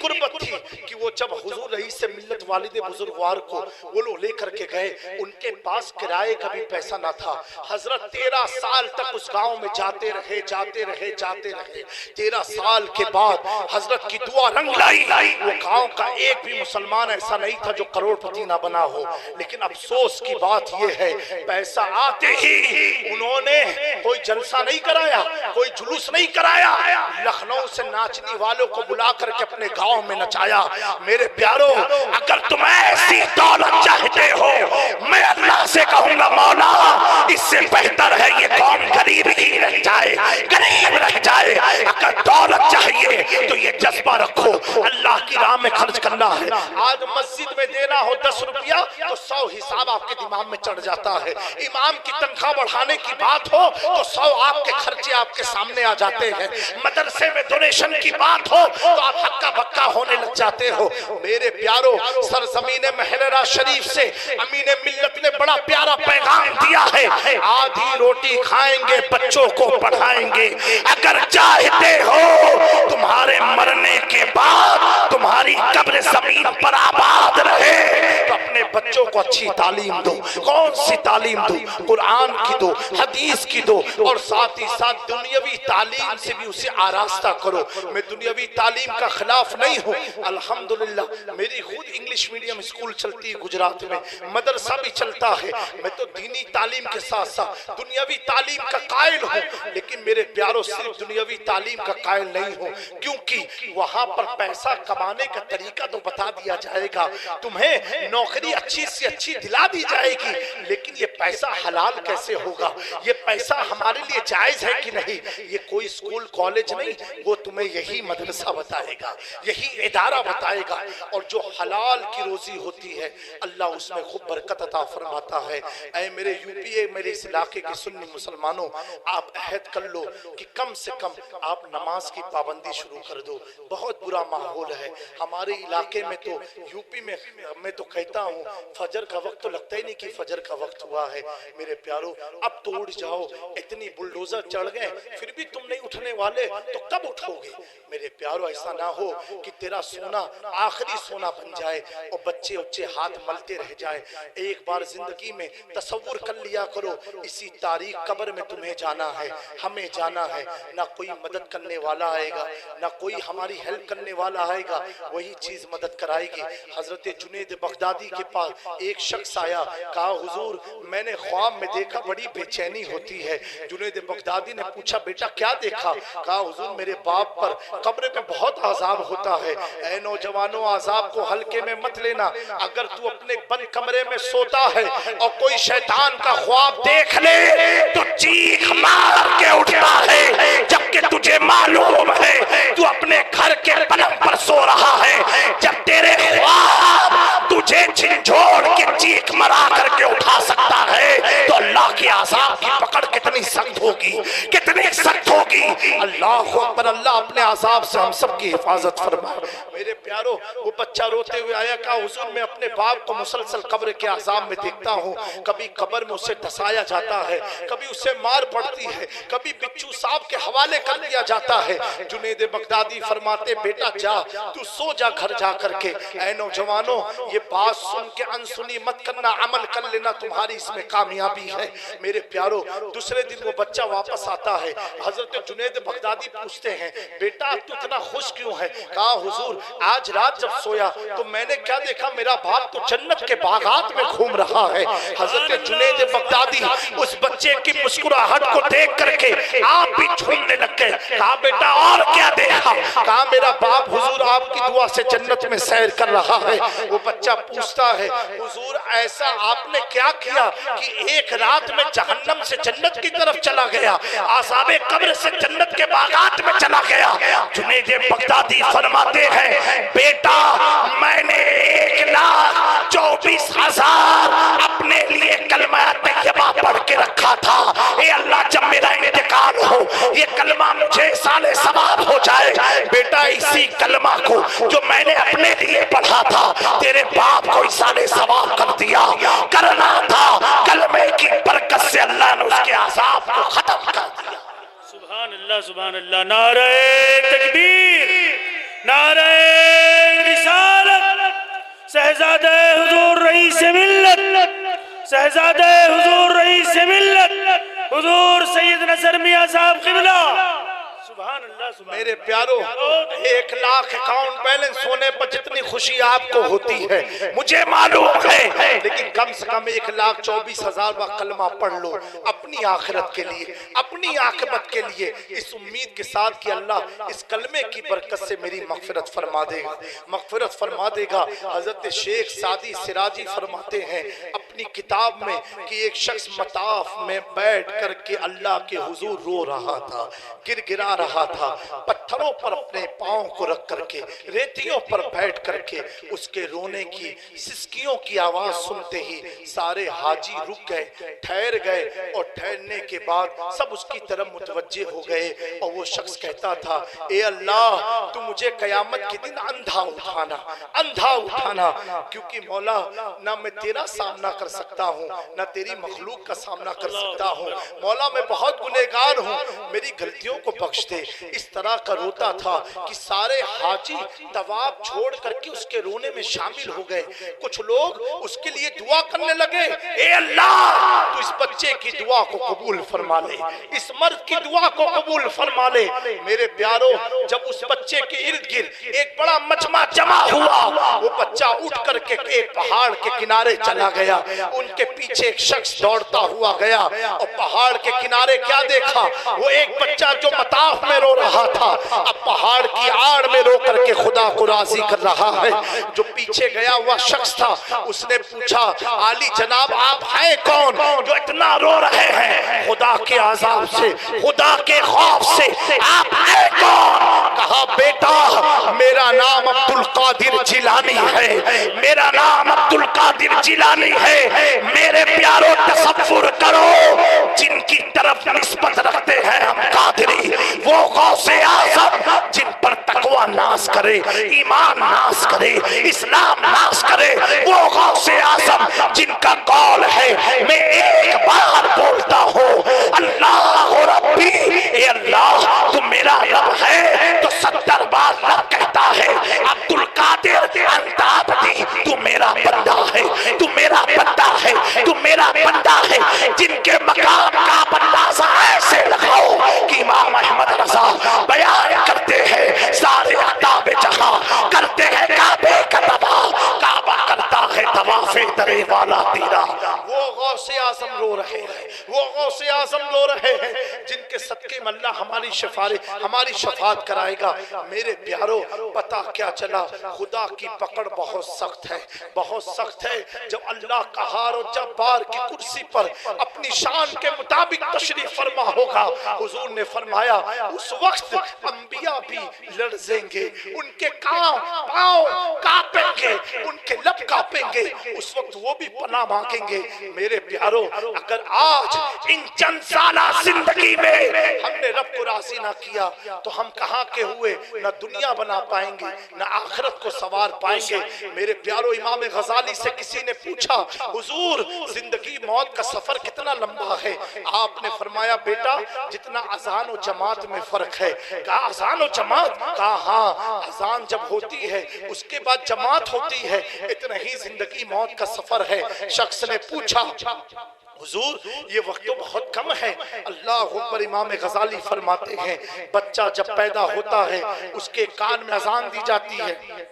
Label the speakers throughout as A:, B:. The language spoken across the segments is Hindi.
A: गुर्बत थी कि वो जब हुजूर रईस मिल्लत वालिद बुजुर्गवार को वो लोग लेकर के गए, उनके पास किराए का भी पैसा ना था। हजरत 13 साल तक उस गांव में जाते रहे, जाते रहे, जाते रहे। 13 साल के बाद हजरत की दुआ रंग लाई। वो गांव का एक भी मुसलमान ऐसा नहीं था जो करोड़पति ना बना हो। लेकिन अफसोस की बात यह है, पैसा आते ही उन्होंने कोई जलसा नहीं कराया, कोई जुलूस नहीं कराया, लखनऊ से नाचने वालों को बुला करके अपने गांव में नचाया। मेरे प्यारो, अगर तुम ऐसी दौलत चाहते हो, मैं अल्लाह से कहूंगा मौला इससे बेहतर है ये कौम गरीब ही रह जाए, गरीब रह जाए। अगर दौलत चाहिए तो ये जज्बा रखो, अल्लाह की राह में खर्च करना है। आज मस्जिद में देना हो 10 रुपया तो 100 हिसाब आपके दिमाग में चढ़ जाता है। इमाम की तनख्वाह बढ़ाने की बात हो तो 100 आपके खर्चे आपके सामने आ जाते हैं। मदरसे में डोनेशन की बात हो तो आप हक्का बक्का होने लग जाते हो। मेरे प्यारो, सरजमीन महलरा शरीफ से अमीन मिल्लत ने बड़ा प्यारा पैगाम दिया है, आधी रोटी खाएंगे बच्चों को पढ़ाएंगे। अगर चाहते हो तुम्हारे मरने के बाद तुम्हारी कब्र जमीन पर आबाद रहे तो अपने बच्चों को अच्छी तालीम दो। कौन सी तालीम दो? कुरान की दो, हदीस की दो, और साथ ही साथ दुनियावी तालीम से भी उसे आरास्ता करो। मैं दुनियावी तालीम का खिलाफ नहीं हूँ, अल्हम्दुलिल्लाह मेरी खुद इंग्लिश मीडियम स्कूल चलती है गुजरात में, मदरसा भी चलता है। मैं तो दीनी तालीम के साथ साथ दुनियावी तालीम का कायल हूँ। लेकिन मेरे प्यारों, सिर्फ दुनियावी तालीम का कायल नहीं हूँ, क्योंकि वहां पर पैसा कमाने का तरीका तो बता दिया जाएगा, तुम्हें नौकरी अच्छी से अच्छी दिला दी जाएगी, लेकिन ये पैसा हलाल कैसे होगा, ये पैसा हमारे लिए जायज है कि नहीं, ये कोई स्कूल कॉलेज नहीं, वो तुम्हें यही मदरसा बताएगा, यही इदारा बताएगा। और जो हलाल की रोजी होती है अल्लाह उसमें खूब बरकत अता फरमाता है। ऐ मेरे यूपीए, मेरे इस इलाके के सुन्नी मुसलमानों, आप अहद कर लो कि कम से कम आप नमाज की पाबंदी शुरू कर दो। बहुत बुरा माहौल है हमारे इलाके में, तो यूपी में मैं तो कहता हूँ फजर का वक्त तो लगता ही नहीं कि फजर का वक्त हुआ है। मेरे प्यारो, अब तो उठ जाओ, इतनी बुलडोजर चढ़ गए फिर भी तुम नहीं उठने वाले, तो कब उठोगे? मेरे प्यारो, ऐसा ना हो कि तेरा सोना आखिरी सोना बन जाए और बच्चे उच्चे हाथ मलते रह जाए। एक बार जिंदगी में तसव्वुर कर लिया करो, इसी तारीख कब्र में तुम्हें जाना है, हमें जाना है। ना कोई मदद करने वाला आएगा, ना कोई हमारी हेल्प करने वाला आएगा, वही चीज मदद कराएगी। हजरत जुनैद बगदादी के पास एक शख्स आया, कहा हुजूर मैंने ख्वाब में देखा, बड़ी बेचैनी होती है। जुनैद बगदादी ने पूछा बेटा क्या देखा? कहा हुजूर मेरे बाप पर कब्र में बहुत आजाब होता है। ऐ नौजवानों, आजाब को हल्के में मत लेना। अगर तू अपने बंद कमरे में सोता है और कोई शैतान का ख्वाब देख ले तो चीख मार के उठता है, जबकि तुझे मालूम है तू अपने घर के पलंग पर सो रहा है। जब तेरे ख्वाब तुझे झिझोड़ के चीख मरा करके उठा सकता है तो अल्लाह की आजाब की पकड़ कितनी सख्त होगी, कितनी सख्त होगी। अल्लाह अकबर, अल्लाह अपने आजाब से हम सब की हिफाजत फरमाए। मेरे प्यारो, वो बच्चा रोते हुए आया, कहा हुजूर मैं अपने बाप को मुसलसल कब्र के आजाब में देखता हूँ, कभी कब्र में उसे धसाया जाता है, कभी उसे मार पड़ती है, कभी बिच्छू सांप के हवाले कर दिया जाता है। जुनैद बगदादी फरमाते बेटा जा, तू सो जा घर जा करके। ऐ नौजवानों, ये बात सुन के अनसुनी मत करना, अमल कर लेना, तुम्हारी इसमें कामयाबी है। मेरे प्यारो, दूसरे दिन वो बच्चा वापस आता है, हजरत जुनैद बगदादी पूछते हैं बेटा तू इतना खुश क्यों है? कहा हुजूर आज रात जब सोया तो मैंने क्या देखा, मेरा बाप तो जन्नत के बागात में घूम रहा है। हजरत जुनैद बगदादी उस बच्चे की मुस्कुराहट को देख करके आप भी झूमने लग गए। कहा बेटा और क्या देखा? कहा मेरा बाप हुजूर आपकी दुआ से जन्नत में सैर कर रहा है। वो बच्चा पूछता है हुजूर ऐसा आपने क्या किया कि एक रात में जहन्नम से जन्नत की तरफ चला गया, आसाबे कब्र से जन्नत के बागात में चला गया? जुनैद बगदादी फरमाते हैं बेटा मैंने 1,24,000 अपने लिए कलमा तैयबा पढ़ के रखा था। ए अल्लाह जब मेरा इंतकाल हो ये कलमा मुझे साले सवाब हो जाए। बेटा इसी कलमा को जो मैंने अपने लिए पढ़ा था तेरे बाप को साले सवाब कर दिया। करना था कलमे की बरकत से अल्लाह ने उसके अज़ाब को खत्म कर दिया।
B: सुभान अल्लाह, सुभान अल्लाह। नारे तकबीर, नारे शहजादे हुजूर रईस मिल्लत, शहजादे हुजूर रईस मिल्लत हुजूर सैयद नसर मियां साहब क़िबला। सुभान अल्लाह, सुभान
A: मेरे प्यारो, 1 लाख अकाउंट बैलेंस होने पर जितनी खुशी आपको होती है मुझे मालूम है, लेकिन कम से कम 1,24,000 का कलमा पढ़ लो अपनी आखिरत के लिए, अपनी आखिरत के लिए, इस उम्मीद के साथ कि अल्लाह इस कलमे की बरकत से मेरी मगफिरत फरमा देगा, मगफिरत फरमा देगा। हजरत शेख सादी सिराजी फरमाते हैं अपनी किताब में कि एक शख्स मताफ में बैठ करके अल्लाह के हुजूर रो रहा था, गिरगिरा रहा था, पत्थरों पर अपने पांव को रख करके, रेतियों पर बैठ करके उसके रोने की, सिसकियों की आवाज सुनते ही सारे हाजी रुक गए, ठहर गए, और ठहरने के बाद सब उसकी तरफ मुतवज्जे हो गए। और वो शख्स कहता था, ए अल्लाह तू मुझे कयामत के दिन अंधा उठाना, अंधा उठाना, क्योंकि मौला ना मैं तेरा सामना कर सकता हूँ ना तेरी मखलूक का सामना कर सकता हूँ। मौला मैं बहुत गुनहगार हूँ, मेरी गलतियों को बख्श दे। इस तरह का रोता था कि सारे हाजी तवाब छोड़ करके उसके रोने में शामिल हो गए। कुछ लोग उसके लिए दुआ करने लगे, ए अल्लाह तू इस बच्चे की दुआ को कबूल फरमा ले, इस मर्द की दुआ को कबूल फरमा ले। मेरे प्यारो, जब उस बच्चे के इर्द गिर्द एक बड़ा मजमा जमा हुआ, वो बच्चा उठ करके एक पहाड़ के किनारे चला गया, उनके पीछे एक शख्स दौड़ता हुआ गया, और पहाड़ के किनारे क्या देखा, वो एक बच्चा जो मताफ में रो रहा था, अब पहाड़ की आड़ में रो करके खुदा को राजी कर रहा है। जो पीछे गया हुआ शख्स था, उसने पूछा, आली जनाब आप हैं कौन जो इतना रो रहे हैं खुदा के अज़ाब से, खुदा के खौफ से, आप हैं कौन? कहा, बेटा मेरा नाम अब्दुल कादिर जिलानी है, मेरा नाम अब्दुल कादिर जिलानी है। मेरे प्यारो तसव्वुर करो, जिनकी तरफ निस्बत रखते हैं हम कादिरी, वो गौसे आज़म जिन पर तकवा नाश करे, ईमान नाश करे, इस्लाम नाश करे, वो गौसे आज़म जिनका कौल है, मैं एक बार बोलता हूँ, अल्लाह रब्बी, ए अल्लाह तू मेरा रब है तो 70 बार रब कहता है। अब्दुल कादिर अंताबदी, तू मेरा बंदा है, तू मेरा बंदा है, तू मेरा बंदा है। जिनके मकाम का अंदाजा ऐसे लगाओ कि इमाम अहमद रज़ा बयान करते हैं, सारे अताब जहां करते हैं काबे का तवाफ, काबा करता है तवाफ़े दरे वाला तेरा। वो गौसे आज़म रो रहे हैं, वो गौसे आज़म रो रहे हैं, जिनके सदके में अल्लाह हमारी शफाअत कराएगा। मेरे प्यारो, पता क्या चला, खुदा की पकड़ बहुत सख्त है, बहुत सख्त है। जब अल्लाह कहार और जब्बार की कुर्सी पर अपनी शान के मुताबिक तशरीफ फरमा होगा, हुजूर ने फरमाया उस वक्त अंबिया भी लड़जेंगे, उनके पाँव कांपेंगे, उनके लब कांपेंगे, उस वक्त वो भी पनाह मांगेंगे। मेरे प्यारो, अगर आज इन चंद साला जिंदगी में हमने रब को राजी ना किया तो हम कहाँ के हुए, ना दुनिया बना पाएंगे ना आखिरत को सवार पाएंगे। मेरे प्यारो, इमाम गजाली से किसी ने पूछा, हुजूर जिंदगी मौत का सफर कितना लंबा है? आपने फरमाया, बेटा जितना अजान और जमात में फर्क है। कहा, अजान और जमात? कहा, हाँ, अजान जब होती है उसके बाद जमात होती है, इतना ही जिंदगी मौत का सफर है। शख्स ने पूछा, हुजूर ये वक्त तो बहुत कम है। अल्लाह अकबर। इमाम गजाली फरमाते हैं, बच्चा जब पैदा होता है उसके कान में अजान दी जाती है,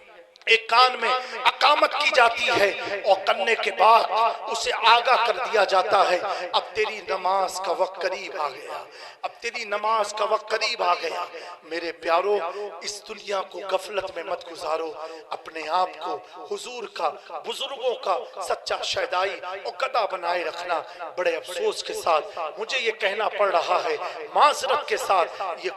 A: एक कान में अकामत की जाती है, और करने के बाद उसे आगाह कर दिया जाता है, अब तेरी नमाज का वक्त करीब आ गया, अब तेरी नमाज का वक्त करीब आ गया। मेरे प्यारो, इस दुनिया को गफलत में मत गुजारो, अपने आप को हुजूर का, बुजुर्गों का सच्चा शहदाई और गदा बनाए रखना। बड़े अफसोस के साथ मुझे ये कहना पड़ रहा है, माजरत के साथ, ये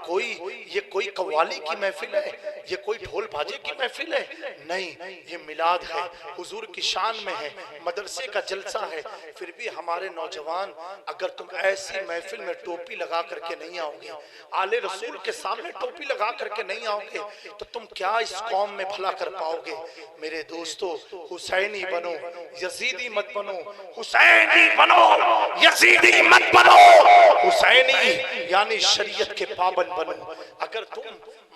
A: कोई कव्वाली की महफिल है, ये कोई ढोल बाजे की महफिल है? नहीं, ये मिलाद है, हुजूर की शान में है, मदरसे का जलसा है। फिर भी हमारे नौजवान, अगर तुम ऐसी महफिल में टोपी लगा करके नहीं आओगे, आले रसूल के सामने टोपी लगा करके नहीं आओगे, तो तुम क्या इस कौम में भला कर पाओगे? मेरे दोस्तों, हुसैनी बनो, यजीदी मत बनो, हुसैनी बनो, यजीदी मत बनो, हुसैनी यानी शरीयत के पाबंद बनो। अगर तुम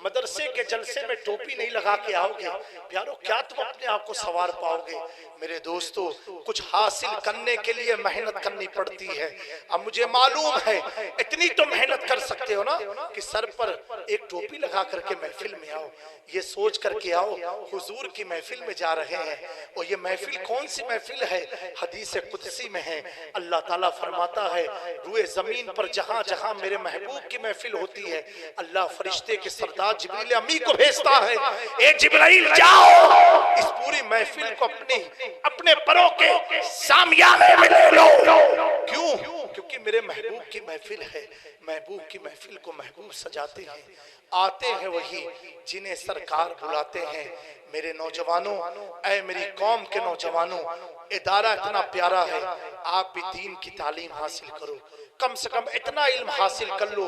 A: मदरसे के जलसे में टोपी नहीं लगा के आओगे प्यारो, क्या तुम अपने आप को सवार पाओगे? मेरे दोस्तों, कुछ हासिल करने के लिए मेहनत करनी पड़ती है। अब मुझे मालूम है इतनी तो मेहनत कर सकते हो ना कि सर पर एक टोपी लगा करके महफिल में आओ, ये सोच करके आओ हुजूर की महफिल में जा रहे हैं। और ये महफिल कौन सी महफिल है? हदीस कुदसी में है, अल्लाह ताला फरमाता है रूए जमीन पर जहां जहां मेरे महबूब की महफिल होती है, अल्लाह फरिश्ते के सरदार जिब्रील अमी को भेजता है, ए जिब्राइल जाओ इस पूरी महफिल को अपने परों के सामयाने में ले लो। क्यों? क्योंकि मेरे महबूब की महफिल है। महबूब की महफिल को महबूब सजाते हैं, आते हैं वही जिन्हें सरकार बुलाते हैं। मेरे नौजवानों, ऐ मेरी कौम के नौजवानों, इदारा इतना प्यारा है, आप भी दीन की तालीम हासिल करो, कम से कम इतना इल्म हासिल कर लो।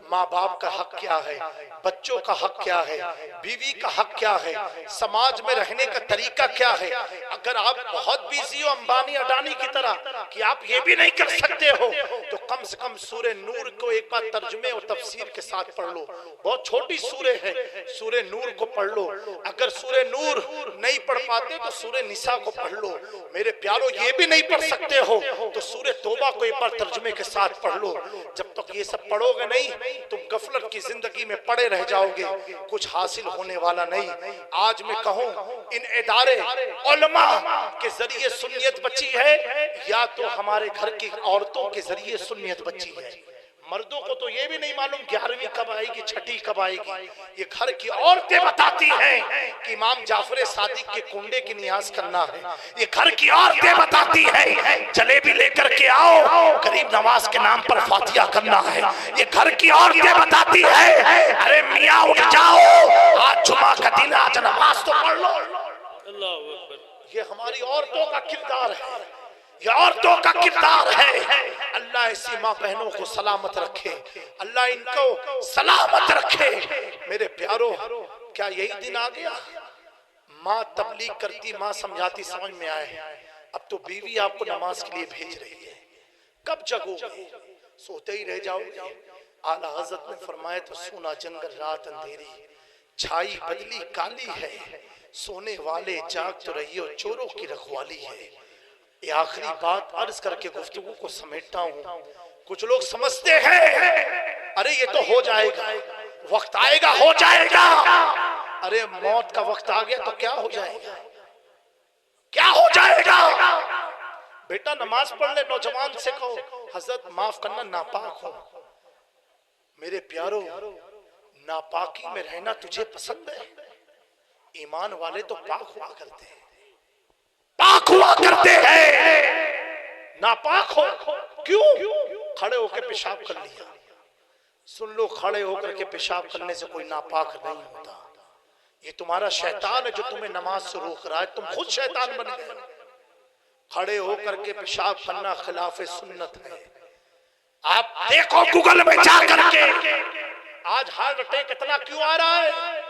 A: माँ बाप का हक क्या है, बच्चों का हक क्या है, बीवी का हक क्या है, समाज में रहने का तरीका क्या है। अगर आप बहुत बिजी हो अंबानी अडानी की तरह कि आप ये भी नहीं कर सकते हो, तो कम से कम सूरे नूर को एक बार तर्जुमे और तफसीर के साथ पढ़ लो। बहुत छोटी सूरे है, सूरे नूर को पढ़ लो। अगर सूरे नूर नहीं पढ़ पाते तो सूरे निसा को पढ़ लो। मेरे प्यारो, ये भी नहीं पढ़ सकते हो तो सूरे तौबा को एक बार तर्जुमे के साथ पढ़ लो। जब तक ये सब पढ़ोगे नहीं, तुम गफलत की जिंदगी में पड़े रह जाओगे, कुछ हासिल होने वाला नहीं। आज मैं कहूं, इन इदारे उलमा के जरिए सुन्नियत बची है या तो हमारे घर की औरतों के जरिए सुन्नियत बची है। मर्दों को तो ये भी नहीं मालूम 11वीं कब आएगी, 6ठी कब आएगी। ये घर की औरतें बताती हैं कि इमाम जाफर सादिक के कुंडे की नियाज करना है। ये घर की औरतें बताती हैं जलेबी लेकर के आओ, गरीब नवाज के नाम पर फातिहा करना है। ये घर की औरतें बताती है अरे मियाँ उठ जाओ, आज जुमा का दिन, आज नमाज तो पढ़ लो। ये हमारी औरतों का किरदार है, ये औरतों का किरदार है। अल्लाह ऐसी माँ बहनों को सलामत रखे, अल्लाह इनको सलामत रखे। मेरे प्यारो, क्या यही दिन आ गया? माँ तबलीग करती, माँ समझाती, समझ में आए, अब तो बीवी आपको नमाज के लिए भेज रही है। कब जगोगे? सोते ही रह जाओगे। आला हजरत ने फरमाया तो सोना जंगल रात अंधेरी, छाई बदली काली है, सोने वाले जाग तो रहियो, चोरों की रखवाली है। ये आखिरी बात अर्ज करके गुफ्तगू को समेटता हूँ। कुछ लोग समझते हैं अरे ये तो हो जाएगा, वक्त आएगा हो जाएगा। अरे मौत का वक्त आ गया तो क्या हो जाएगा? क्या हो जाएगा? बेटा नमाज पढ़ ले, नौजवान से कहो हजरत माफ करना नापाक हो। मेरे प्यारो, नापाकी में रहना तुझे पसंद है? ईमान वाले तो पाक हुआ करते हैं, पाक हुआ करते हैं। नापाक हो क्यों? खड़े होकर पेशाब कर लिया। सुन लो, खड़े होकर के पेशाब करने से कोई नापाक नहीं होता। ये तुम्हारा शैतान है जो तुम्हें नमाज से रोक रहा है, तुम खुद शैतान बन गए। खड़े होकर के पेशाब करना खिलाफे सुन्नत है। आप देखो गूगल में जा करके आज हार्ट अटैक इतना क्यों आ रहा है,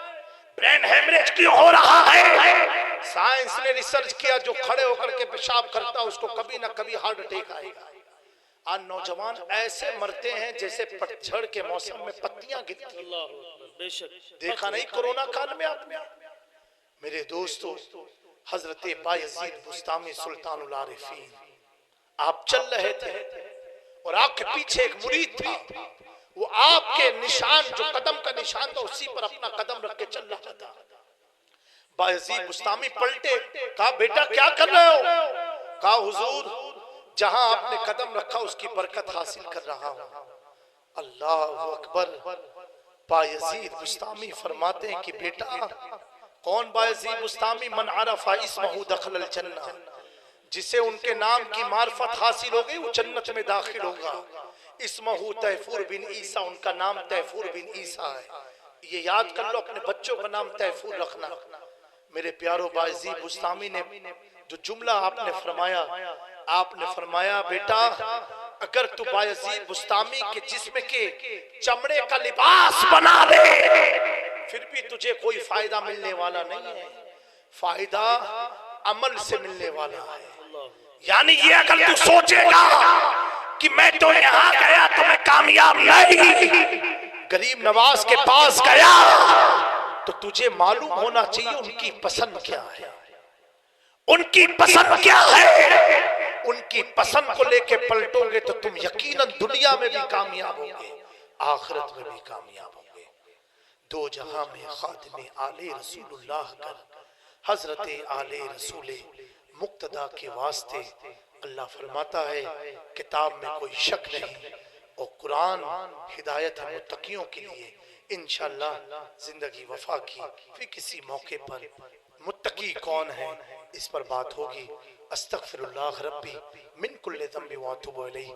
A: ब्रेन हेमरेज क्यों हो रहा है? साइंस ने रिसर्च किया, जो खड़े होकर के पेशाब करता है उसको कभी ना कभी हार्ट अटैक आएगा। आज नौजवान ऐसे मरते हैं जैसे पतझड़ के मौसम में पत्तियां गिरती हैं। देखा नहीं कोरोना काल में आपने? मेरे दोस्तों, हजरत बायजीद बुस्तामी सुल्तानुल आरिफीन, आप चल रहे थे और आपके पीछे एक मुरीद था, वो आपके निशान, जो कदम का निशान था, उसी पर अपना कदम रख के चल रहा था। बायजीद बुस्तामी पलटे, कहा बेटा क्या कर रहे हो? कहा हुजूर, जहां आपने कदम रखा उसकी बरकत हासिल कर रहा हूं। अल्लाह अकबर। बायजीद बुस्तामी फरमाते हैं कि बेटा, कौन बायजीद बुस्तामी? मन अरफा इस्महु दखलल जन्नह, जिसे उनके नाम की मार्फत हासिल हो गई वो जन्नत में दाखिल होगा। इस्महु तैफूर बिन ईसा, उनका नाम तैफूर बिन ईसा है। ये याद कर लो, अपने बच्चों का नाम तैफूर रखना। मेरे प्यारो, बायजीद बुस्तामी ने जो जुमला आपने फरमाया, आपने फरमाया बेटा, अगर तू बायजीद बुस्तामी के जिस्म के चमड़े का लिबास बना ले फिर भी तुझे कोई फायदा मिलने वाला नहीं है। फायदा अमल से मिलने वाला है। यानी ये अगर तू सोचेगा कि मैं तो यहाँ गया तो मैं कामयाब नहीं, गरीब नवाज के पास गया तो तुझे मालूम होना चाहिए उनकी पसंद क्या है। उनकी पसंद क्या है? उनकी पसंद को लेके पलटोगे तो तुम यकीनन दुनिया में भी कामयाब होगे, आखिरत में भी कामयाब होगे। दो जहां में खादिम आले रसूलुल्लाह कर, हजरत आले रसूल मुक्तदा के वास्ते अल्लाह फरमाता है किताब में कोई शक नहीं और कुरान हिदायत है मुत्तकियों के लिए। इंशाअल्लाह जिंदगी वफा की फिर किसी मौके पर मुत्तकी कौन है इस पर बात होगी। अस्तगफिरुल्लाह रब्बी मिन कुल्लि ज़ंबि व अतूबु इलैहि।